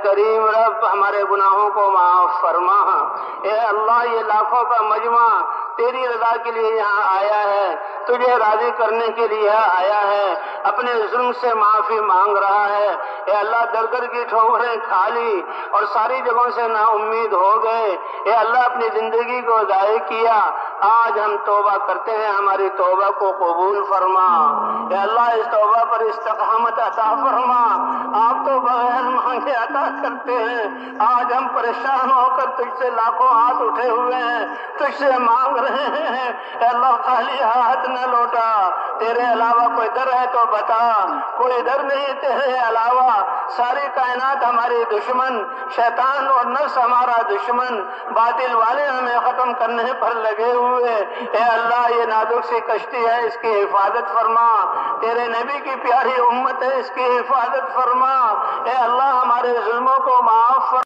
کریم رب ہمارے گناہوں کو معاف فرما۔ اے اللہ یہ لاکھوں کا مجمع تیری رضا کے لیے یہاں آیا ہے، تجھے راضی کرنے کے لیے آیا ہے، اپنے ظلم سے معافی مانگ رہا ہے۔ اے اللہ در در کی ٹھوکریں کھا لی اور ساری جگہوں سے نا امید ہو گئے، اے اللہ اپنی زندگی کو ضائع کیا، آج ہم توبہ کرتے ہیں، ہماری توبہ کو قبول فرما۔ اے اللہ اس توبہ پر استقامت عطا فرما، آپ تو بغیر مانگے عطا کرتے ہیں، آج ہم پریشان ہو کر تجھ سے لاکھوں ہاتھ اٹھے ہوئے ہیں، تجھ سے مانگ رہے ہیں، اے اللہ خالی ہاتھ نہ لوٹا، تیرے علاوہ کوئی در ہے تو بتا، کوئی در نہیں تیرے علاوہ، ساری کائنات ہماری دشمن، شیطان اور نفس ہمارا دشمن، باطل والے ہمیں ختم کرنے پر لگے ہوئے، اے اللہ یہ نازک سی کشتی ہے، اس کی حفاظت فرما، تیرے نبی کی پیاری امت ہے، اس کی حفاظت فرما، اے اللہ ہمارے ظلموں کو معاف فرما۔